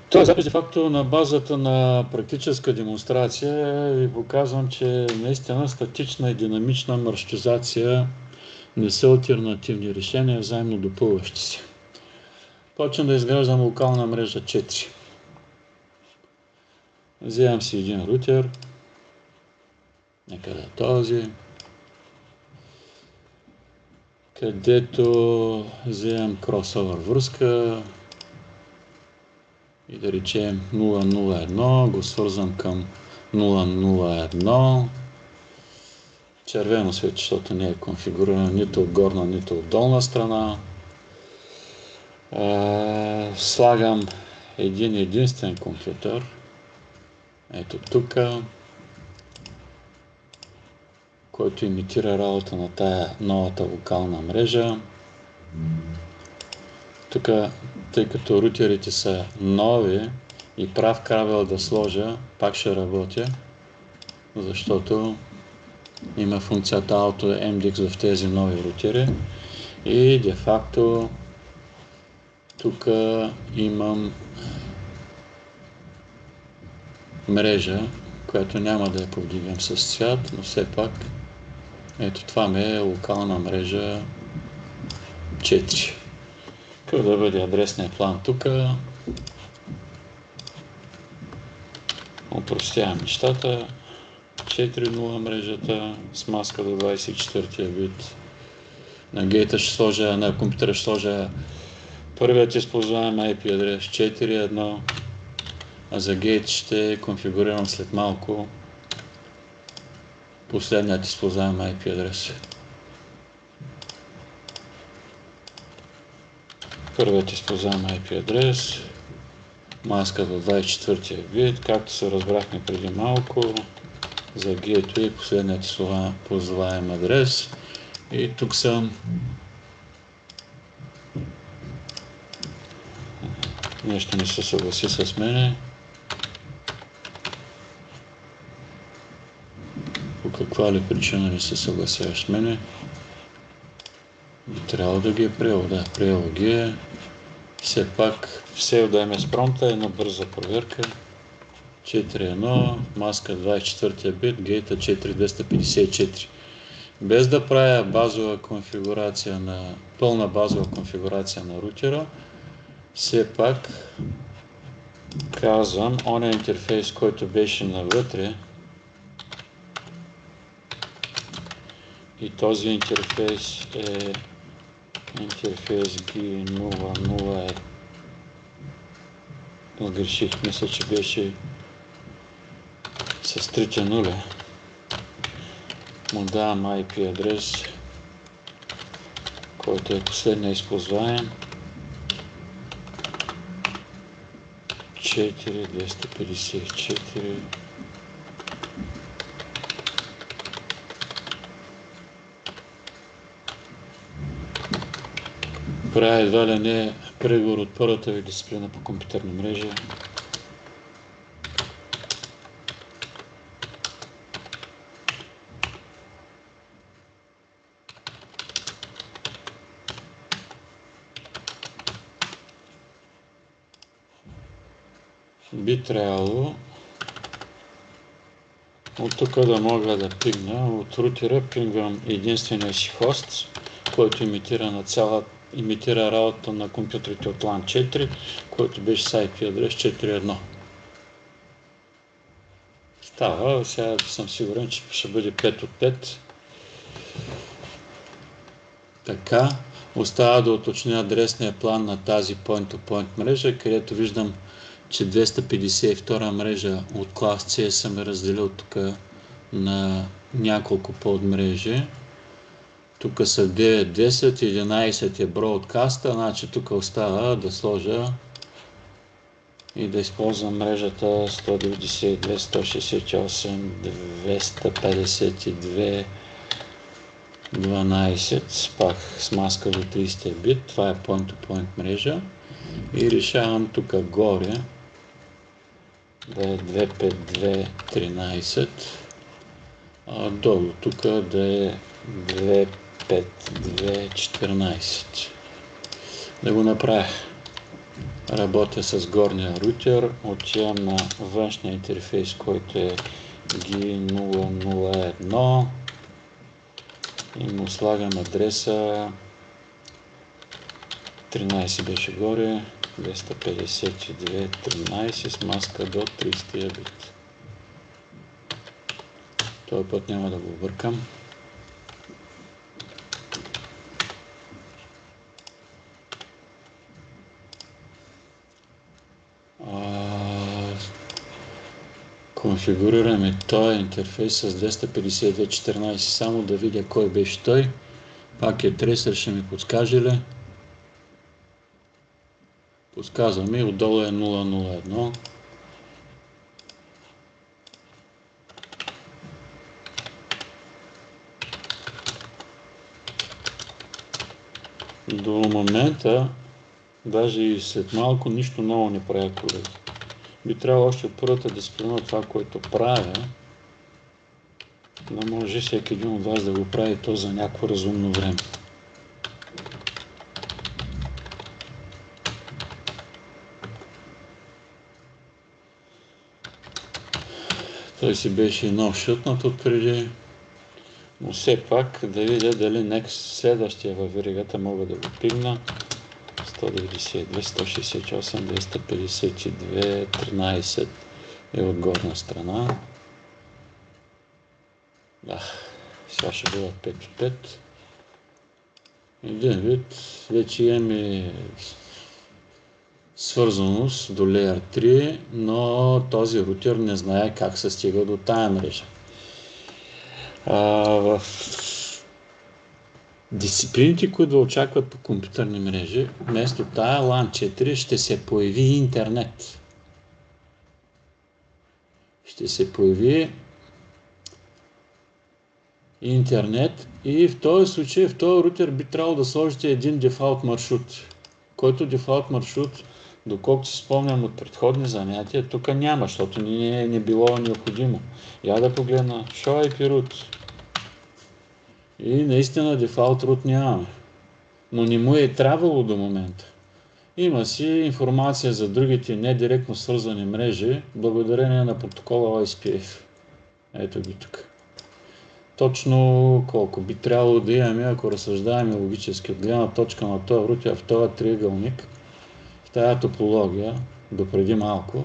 Това запис де факто на базата на практическа демонстрация ви показвам, че наистина статична и динамична маршрутизация не са алтернативни решения, взаимно допълващи се. Почвам да изграждам локална мрежа 4. Вземам си един рутер, нека да е този, където вземам кросовър връзка и да речем 001, го свързвам към 001. Червено свече, защото не е конфигурирано нито от горна, нито от долна страна. Слагам един единствен компютър. Ето тук, който имитира работа на тая новата локална мрежа. Тук, тъй като рутерите са нови и прав кабел да сложа, пак ще работя, защото има функцията AutoMDX в тези нови рутери и де факто тук имам мрежа, която няма да я повдигам с цвят, но все пак ето това ми е локална мрежа 4. Какво да бъде адресният план тук? Опростявам нещата. 4.0 мрежата с маска до 24 бит. На гейта ще сложа, на компютъра ще сложа първият използваем IP адрес 4.1, а за гейт ще конфигурирам след малко последният използваем IP адрес. Първият използваем IP адрес, маска до 24 бит, както се разбрахме преди малко, за gateway последният използваем адрес. И тук съм нещо не се съгласи с мене. По каква ли причина не се съгласяваш с мене? Би трябвало да ги е приел. Да, приел ги е. Все пак все да ме спромта, една бърза проверка. 4.1, маска 24 бит, гейта 4254. Без да правя базова конфигурация пълна базова конфигурация на рутера, все пак казвам, оня интерфейс, който беше навътре, и този интерфейс е интерфейс G001. Сгреших, мисля, че беше с трите нули. Му давам IP адрес, който е последния използваем. 4254. Правя едва ли не преговор от първата ви дисциплина по компютърна мрежа. Би трябвало от тук да мога да пингна. От рутера пингвам единствения си хост, който имитира работа на компютрите от LAN 4, който беше с IP адрес 4.1. Става, сега съм сигурен, че ще бъде 5 от 5. Така, остава да уточня адресния план на тази point-to-point мрежа, където виждам, че 252 мрежа от клас C съм разделил тук на няколко подмрежи. Тук са 9, 10, 11 е бродкаста, значи тук остава да сложа и да използвам мрежата 192, 168, 252, 12, пак с маска до 30 бит. Това е point-to-point мрежа. И решавам тук горе да е 252, 13, а долу тук да е 252, 14. Да го направя. Работя с горния рутер, отивам на външния интерфейс, който е G001 и му слагам адреса 13 беше горе, 252.13 с маска до 30 бит. Този път няма да го объркам. Конфигурираме този интерфейс с 252.14, само да видя кой беше той. Пак е тресър, ще ми подскаже ли? Подсказваме, отдолу е 001. До момента, даже и след малко, нищо ново не правя, колеги. Би трябвало още първата дисциплина това, което правя, да може всеки един от вас да го прави то за някакво разумно време. Той си беше нов шутнат отпреди, но все пак да видя дали следващия във веригата мога да го пигна. 192, 168, 252, 13 е от горна страна. Да, сега ще бъдат 5 от 5. Един вид, вече имаме свързаност до Layer 3, но този рутер не знае как се стига до тая мрежа. В дисциплините, които да очакват по компютърни мрежи, вместо тая LAN 4 ще се появи интернет. Ще се появи интернет и в този случай, в този рутер би трябвало да сложите един дефолт маршрут, който дефолт маршрут, доколкото си спомням от предходни занятия, тук няма, защото не било необходимо. Я да погледна, show IP root. И наистина дефолт root нямаме. Но не му е трябвало до момента. Има си информация за другите недиректно свързани мрежи, благодарение на протокола OSPF. Ето ги тук. Точно колко би трябвало да имаме, ако разсъждаваме логически от гледна точка на този рутер, в този триъгълник, в тази топология, допреди малко,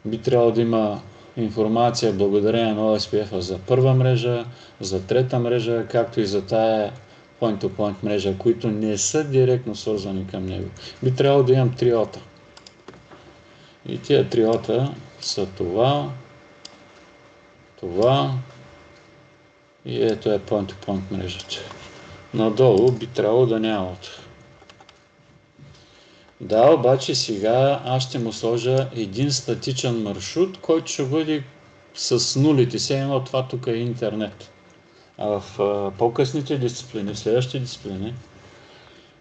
би трябвало да има информация благодарение на OSPF за първа мрежа, за трета мрежа, както и за тая point-to-point мрежа, които не са директно свързани към него. Би трябвало да имам 3 ота. И тия 3 ота са това и ето е point-to-point мрежата. Надолу би трябвало да няма ота. Да, обаче сега аз ще му сложа един статичен маршрут, който ще бъде с нулите. Едно това тук е интернет. А в по-късните дисциплини, в следващите дисциплини,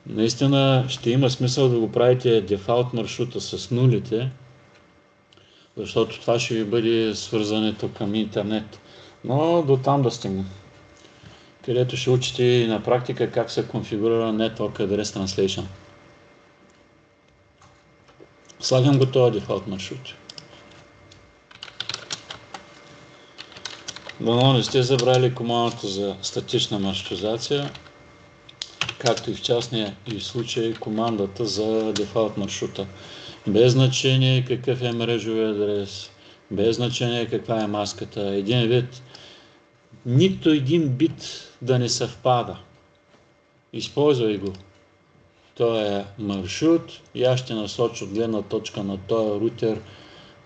наистина ще има смисъл да го правите дефолт маршрута с нулите, защото това ще ви бъде свързането към интернет. Но до там да стигнем, където ще учите на практика как се конфигурира Network Address Translation. Слагам го този дефолт маршрут. Дано не сте забрали командата за статична маршрутизация, както и в частния и случай командата за дефолт маршрута. Без значение какъв е мрежовия адрес, без значение каква е маската, един вид, нито един бит да не съвпада. Използвай го. Той е маршрут и аз ще насоча от гледна точка на този рутер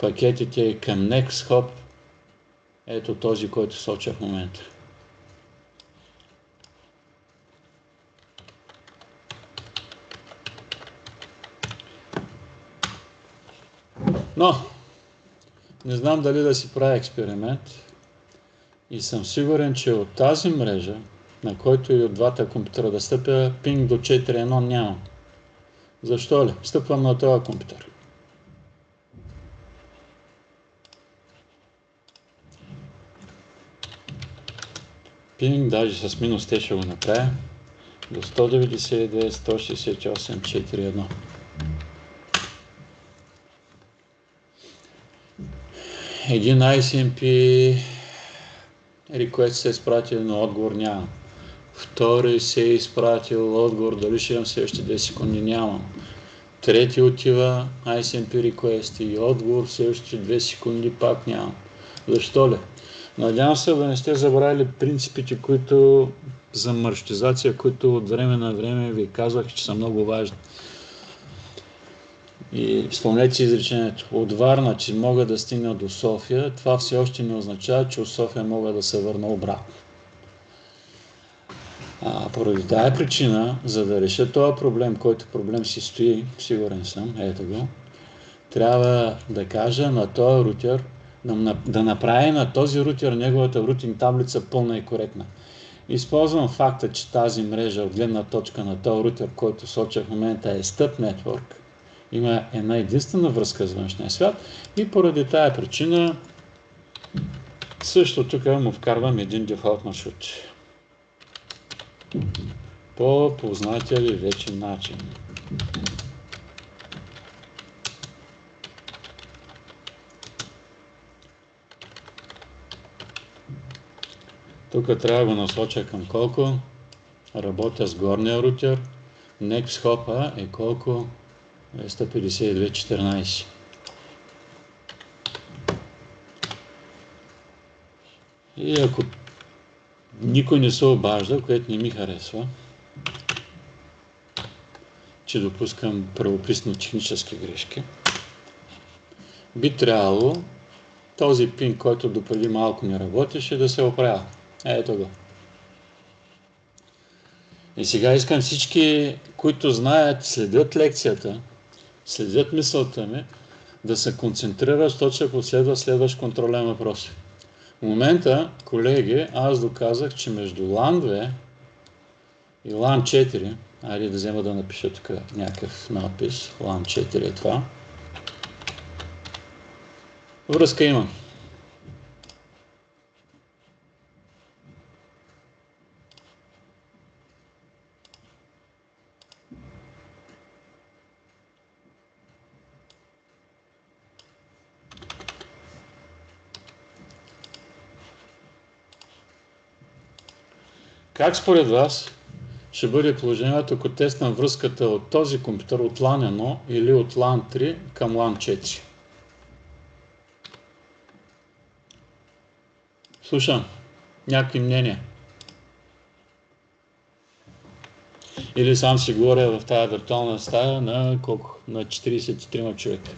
пакетите към Next Hop. Ето този, който соча в момента. Но, не знам дали да си правя експеримент и съм сигурен, че от тази мрежа, на който и от двата компютъра да стъпя, пинг до 4.1 нямам. Защо ли? Стъпвам на този компютър. Пинг, даже с минус те ще го направя, до 192, 168, 4.1. един ICMP request се е изпратил, но отговор няма. Втори се е изпратил отговор, дали ще имам следващите 10 секунди, нямам. Трети отива ICMP request и отговор, следващите 2 секунди пак нямам. Защо ли? Надявам се да не сте забравили принципите, които за маршрутизация, които от време на време ви казвах, че са много важни. И спомнете си изречението. От Варна, че мога да стигна до София, това все още не означава, че от София мога да се върна обратно. Поради тази причина, за да реша този проблем, който проблем си стои, сигурен съм, ето го, трябва да кажа на този рутер, да направи на този рутер неговата рутинг таблица пълна и коректна. Използвам факта, че тази мрежа от гледна точка на този рутер, който соча в момента е Stub Network, има една единствена връзка с външния свят и поради тая причина също тук му вкарвам един дефолт маршрут. По познатия ви вече начин. Тук трябва да го насоча към колко. Работя с горния рутер. Next hop е колко? 252.14. И ако никой не се обажда, което не ми харесва, че допускам правописно технически грешки, би трябвало този пин, който допреди малко не работеше, да се оправя. Ето го. И сега искам всички, които знаят, следят лекцията, следят мисълта ми, да се концентрират, защото ще последва следващ контролен въпрос. В момента, колеги, аз доказах, че между LAN 2 и LAN 4, айде да взема да напиша тук някакъв надпис, LAN 4 е това, връзка има. Как според вас ще бъде положението, ако тествам връзката от този компютър от LAN 1 или от LAN 3 към LAN 4? Слушам. Някакви мнения. Или сам си говоря в тази виртуална стая на колко? На 43 човека.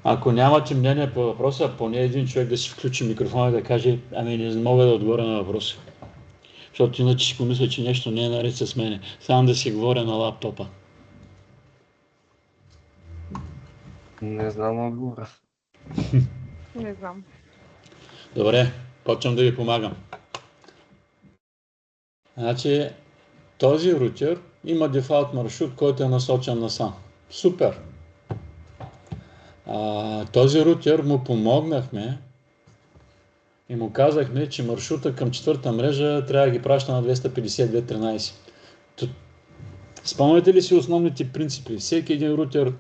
Ако нямате мнение по въпроса, поне един човек да си включи микрофона и да каже, ами не мога да отговоря на въпроса. Защото иначе си помисля, че нещо не е наред с мене. Само да си говоря на лаптопа. Не знам отговора. Не знам. Добре, почвам да ви помагам. Значи, този рутер има дефолт маршрут, който е насочен насам. Супер! Този рутер му помогнахме и му казахме, че маршрута към четвърта мрежа трябва да ги праща на 252.13. Спомняте ли си основните принципи? Всеки един рутер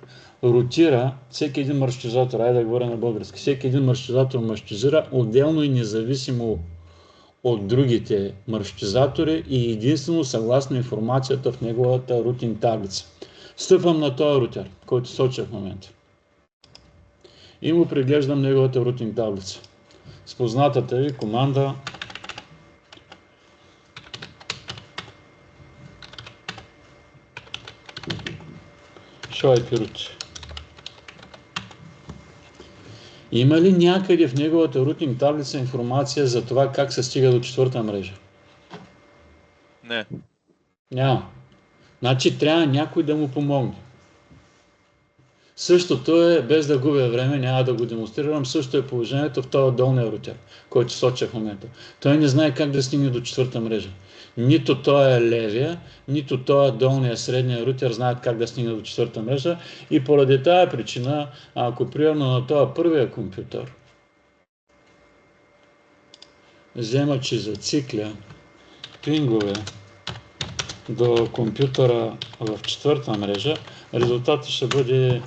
рутира, всеки един маршрутизатор, айде да говоря на български, всеки един маршрутизатор маршрутизира отделно и независимо от другите маршрутизатори и единствено съгласно информацията в неговата рутинг таблица. Стъпвам на този рутер, който соча в момента. И му преглеждам неговата рутинг таблица. С познатата ви команда show IP root. Има ли някъде в неговата рутинг таблица информация за това как се стига до четвърта мрежа? Не. Няма. Значи трябва някой да му помогне. Същото е, без да губя време, няма да го демонстрирам, също е положението в този долния рутер, който соча в момента. Той не знае как да стигне до четвърта мрежа. Нито той е левия, нито той е долния, средния рутер знаят как да стигне до четвърта мрежа и поради тази причина, ако примерно на този първия компютър взема, че зацикля пингове до компютъра в четвърта мрежа, резултатът ще бъде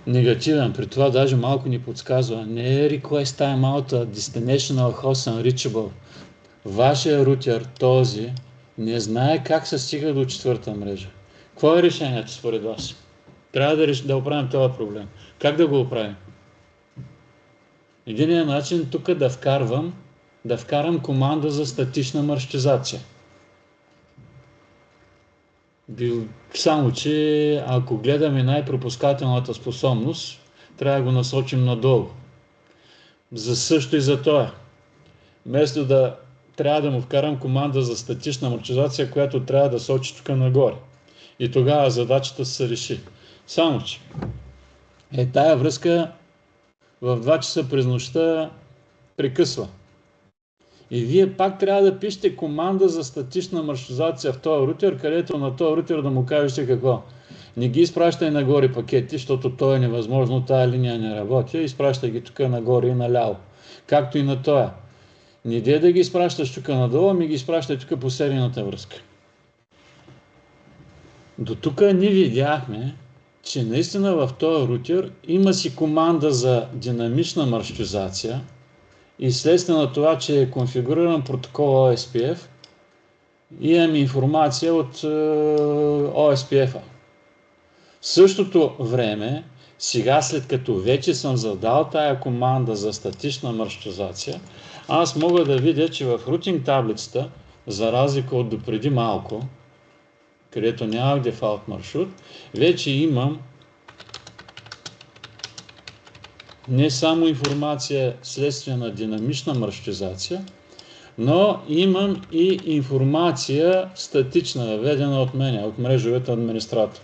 негативен. При това даже малко ни подсказва. Не е request timeout, destination host unreachable. Вашия рутер, този, не знае как се стига до четвърта мрежа. Какво е решението според вас? Трябва да оправим този проблем. Как да го оправим? Единият начин тук да вкарам команда за статична маршрутизация. Само, че ако гледаме най-пропускателната способност, трябва да го насочим надолу. За също и за това. Вместо да трябва да му вкарам команда за статична маршрутизация, която трябва да сочи тук нагоре. И тогава задачата се реши. Само, че тая връзка в 2 часа през нощта прекъсва. И вие пак трябва да пишете команда за статична маршрутизация в този рутер, където на този рутер да му кажете какво. Не ги изпращай нагоре пакети, защото то е невъзможно, тая линия не работи, изпращай ги тук нагоре и наляво. Както и на този. Не дей да ги изпращаш тук надолу, ами ги изпращай тук по серийната връзка. До тук ни видяхме, че наистина в този рутер има си команда за динамична маршрутизация и следствие на това, че е конфигуриран протокол OSPF, имам информация от OSPF-а. В същото време, сега след като вече съм задал тая команда за статична маршрутизация, аз мога да видя, че в рутинг таблицата, за разлика от допреди малко, където нямах дефалт маршрут, вече имам не само информация следствие на динамична маршрутизация, но имам и информация статична, введена от мен, от мрежовете администратор.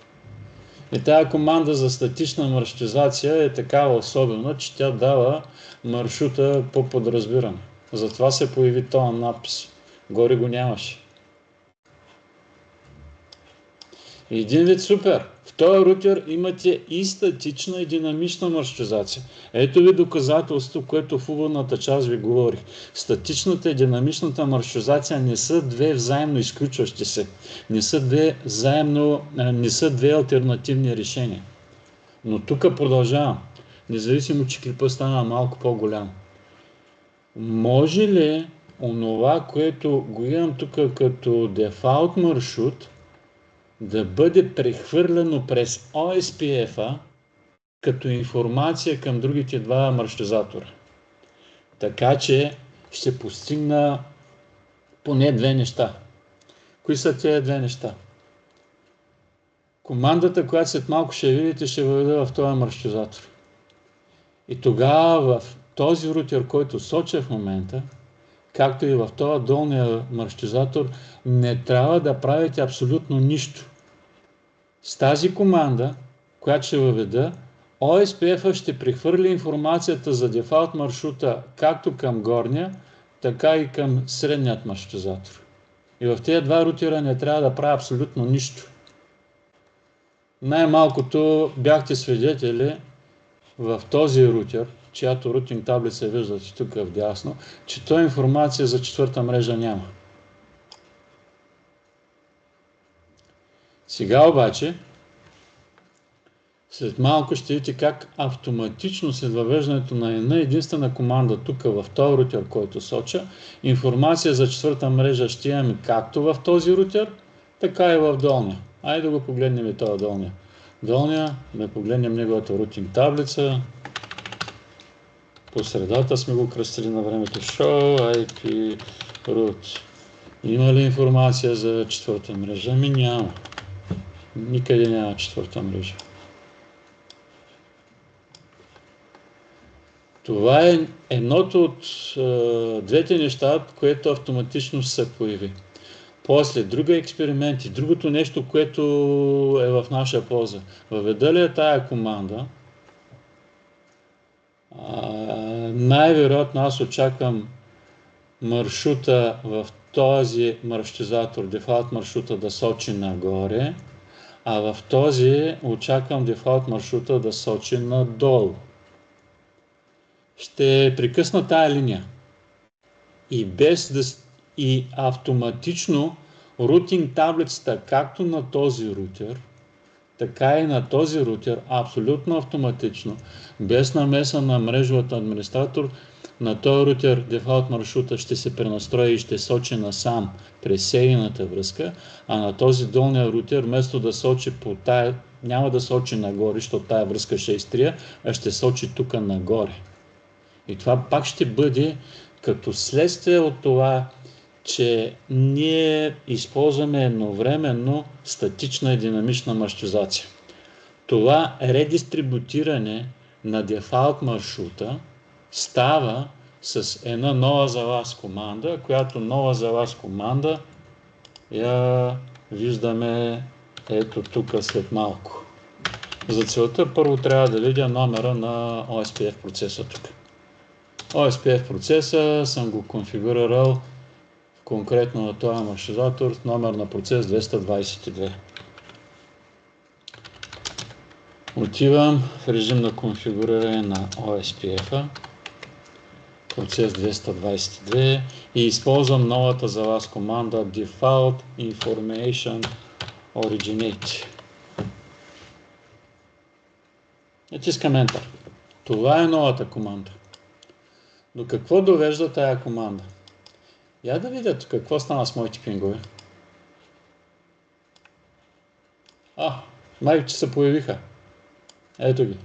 И тая команда за статична маршрутизация е такава особена, че тя дава маршрута по подразбиране. Затова се появи този надпис. Горе го нямаше. Един вид супер. В този рутер имате и статична и динамична маршрутизация. Ето ви доказателство, което в уводната част ви говорих. Статичната и динамичната маршрутизация не са две взаимно изключващи се. Не са две алтернативни решения. Но тук продължавам. Независимо, че клипа стана малко по-голям. Може ли онова, което го имам тук като дефалт маршрут, да бъде прехвърлено през OSPF-а като информация към другите два маршрутизатора? Така че ще постигна поне 2 неща. Кои са тези 2 неща? Командата, която след малко ще видите, ще въведа в този маршрутизатор. И тогава в този рутер, който соча в момента, както и в този долния маршрутизатор, не трябва да правите абсолютно нищо. С тази команда, която ще въведа, OSPF ще прехвърли информацията за дефалт маршрута както към горния, така и към средният маршрутизатор. И в тези 2 рутера не трябва да правя абсолютно нищо. Най-малкото бяхте свидетели в този рутер, чиято рутинг таблица виждате тук вдясно, че той информация за четвърта мрежа няма. Сега обаче, след малко ще видите как автоматично след въвеждането на една единствена команда тук в този рутер, който соча, информация за четвърта мрежа ще имаме както в този рутер, така и в долния. Айде да го погледнем и този долния. Долния, да погледнем неговата рутинг таблица. По средата сме го кръстили на времето Show IP Root. Има ли информация за четвърта мрежа? Ами няма. Никъде няма четвърта мрежа. Това е едното от двете неща, което автоматично се появи. После, други експерименти, другото нещо, което е в наша полза. Въведа ли е тая команда, най-вероятно аз очаквам маршрута в този маршрутизатор, дефалт маршрута да сочи нагоре, а в този очаквам дефалт маршрута да сочи надолу. Ще прекъсна тая линия и автоматично рутинг таблицата както на този рутер, така и на този рутер, абсолютно автоматично, без намеса на мрежовата администратор, на този рутер дефолт маршрута ще се пренастрои и ще сочи насам през серийната връзка, а на този долния рутер вместо да сочи по тая, няма да сочи нагоре, защото тая връзка ще изтрия, а ще сочи тук нагоре. И това пак ще бъде като следствие от това, че ние използваме едновременно статична и динамична маршрутизация. Това редистрибутиране на дефолт маршрута става с една нова за вас команда, която нова за вас команда я виждаме ето тук след малко. За целта първо трябва да видя номера на OSPF процеса тук. OSPF процеса съм го конфигурирал конкретно на този маршрутизатор с номер на процес 222. Отивам в режим на конфигуриране на OSPF-а, процес 222 и използвам новата за вас команда Default Information Originate. Натискам Enter. Това е новата команда. До какво довежда тая команда? Я да видя какво стана с моите пингове. Май, че се появиха. Ето ги.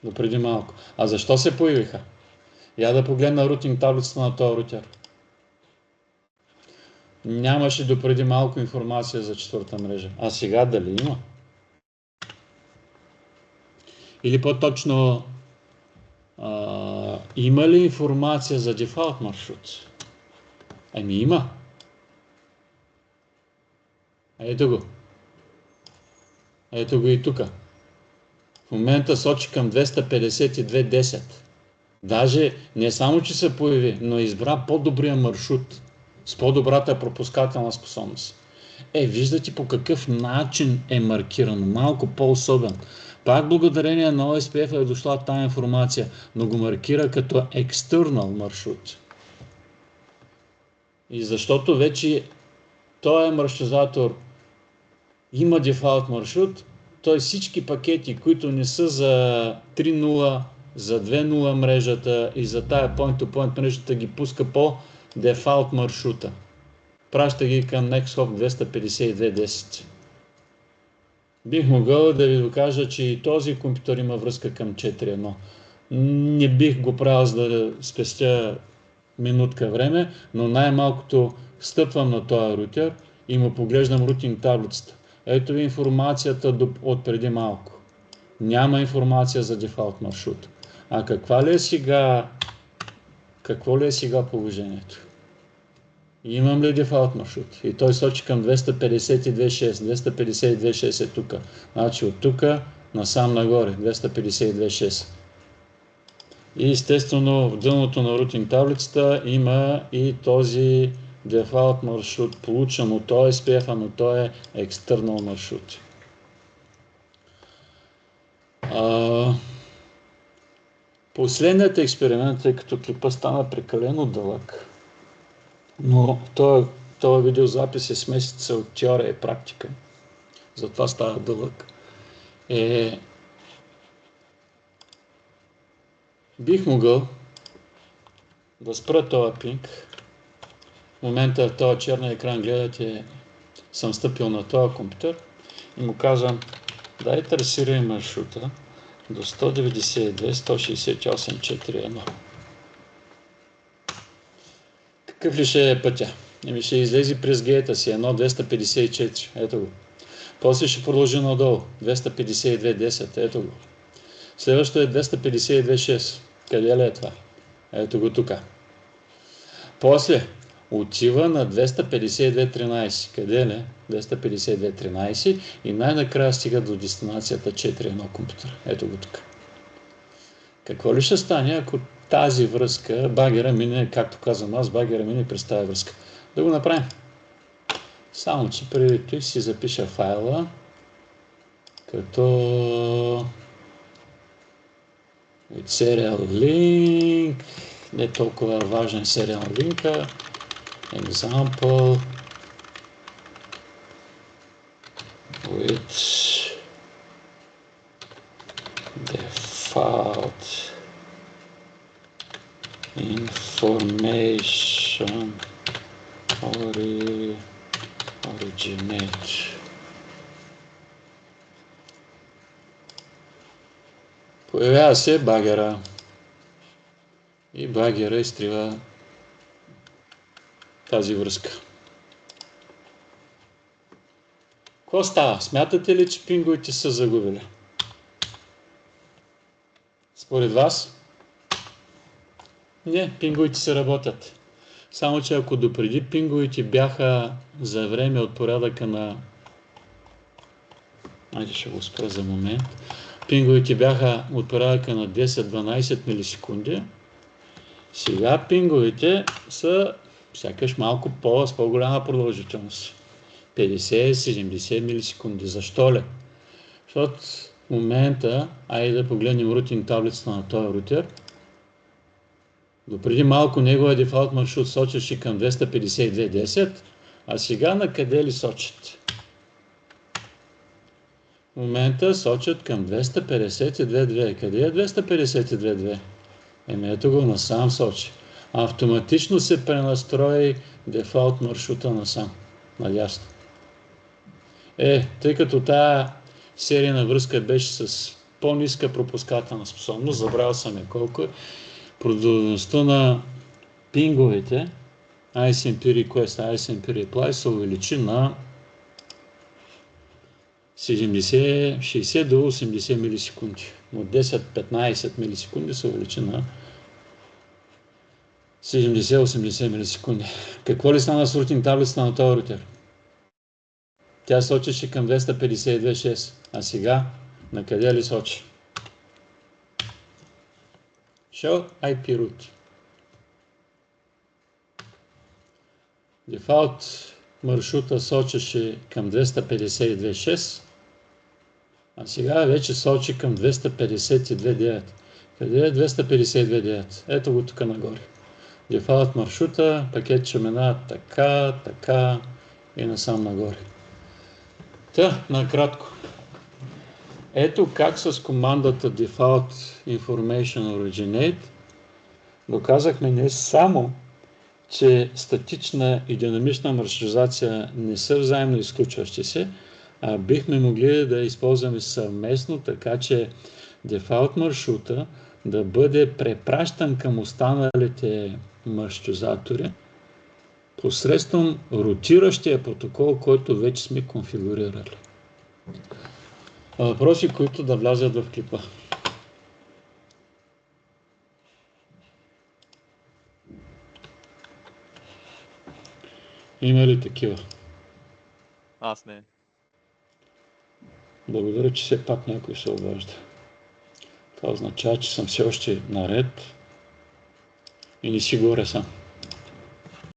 Допреди малко. А защо се появиха? Я да погледна рутинг таблицата на този рутер. Нямаше допреди малко информация за четвърта мрежа. А сега дали има? Или по-точно има ли информация за дефолт маршрут? Ами има. Ето го. Ето го и тук. В момента сочи към 252.10. Даже не само, че се появи, но избра по-добрия маршрут с по-добрата пропускателна способност. Виждате по какъв начин е маркирано. Малко по-особен. Пак благодарение на OSPF е дошла тази информация, но го маркира като external маршрут. И защото вече този маршрутизатор има дефолт маршрут, той всички пакети, които не са за 3.0, за 2.0 мрежата и за тая point-to-point мрежата ги пуска по дефолт маршрута. Праща ги към NextHop 252.10. Бих могъл да ви докажа, че и този компютър има връзка към 4.1. Не бих го правил, за да спестя минутка време, но най-малкото стъпвам на този рутер и му поглеждам рутинг таблицата. Ето ви информацията от преди малко. Няма информация за дефолт маршрут. А какво ли е сега положението? Имам ли дефолт маршрут? И той сочи към 252.6. 252.6 е тук. Значи от тук насам нагоре. 252.6. И естествено в дъното на рутинг таблицата има и този дефолт маршрут, получен от OSPF, но той е external маршрут. Последният експеримент, тъй като клипа стана прекалено дълъг, но този видеозапис е смесица от теория и практика, затова става дълъг, бих могъл да спра този пинг. В момента в този черния екран гледате, съм стъпил на този компютър и му казвам, дай трасирай маршрута до 192.168.4.1. Какъв ли ще е пътя? Ще излезе през гейта си 1.254, ето го. После ще продължи надолу, 252.10, ето го. Следващото е 252.6, къде ли е това? Ето го тук. После отива на 252.13, къде ли? 252.13 и най-накрая стига до дестинацията 4.1 компютър. Ето го тук. Какво ли ще стане, ако тази връзка, багера мине, както казвам аз, багера мине през тази връзка? Да го направим. Само, че преди това си запиша файла, като serial link, не толкова важен serial линка, example, with default information originate. Появява се багера и багера изтрива тази връзка. Какво става? Смятате ли, че пинговете са загубили? Според вас? Не, пинговете се работят. Само че ако допреди пинговете бяха за време от порядъка на... Айде ще го спра за момент. Пинговете бяха от порядъка на 10-12 милисекунди. Сега пинговете са сякаш малко с по-голяма продължителност. 50-70 милисекунди. Защо ли? Защото в момента, айде да погледнем рутинг таблицата на този рутер, допреди малко неговия дефолт маршрут сочеше към 252.10, а сега на къде ли сочат? В момента сочат към 252.2. Къде е 252.2? Ето го насам сочи. Автоматично се пренастрои дефолт маршрута насам, надясно. Тъй като тая серийна връзка беше с по-ниска пропускателна способност, забравял съм колко е, продължителността на пинговете ICMP Request, ICMP Reply се увеличи на 60 до 80 милисекунди. От 10-15 милисекунди се увеличи на 70-80 милисекунди. Какво ли стана с рутинг таблицата на този рутер? Тя сочеше към 252.6, а сега на къде ли сочи? Show IP root. Дефолт маршрута сочеше към 252.6, а сега вече сочи към 252.9. Къде е 252.9? Ето го тук нагоре. Дефолт маршрута, пакет ще минава така и насам нагоре. Накратко. Ето как с командата Default Information Originate доказахме не само, че статична и динамична маршрутизация не са взаимно изключващи се, а бихме могли да използваме съвместно, така че дефолт маршрута да бъде препращан към останалите маршрутизатори посредством ротиращия протокол, който вече сме конфигурирали. Въпроси, които да влязат в клипа. Има ли такива? Аз не. Благодаря, че все пак някой се обажда. Това означава, че съм все още наред и не си горе сам.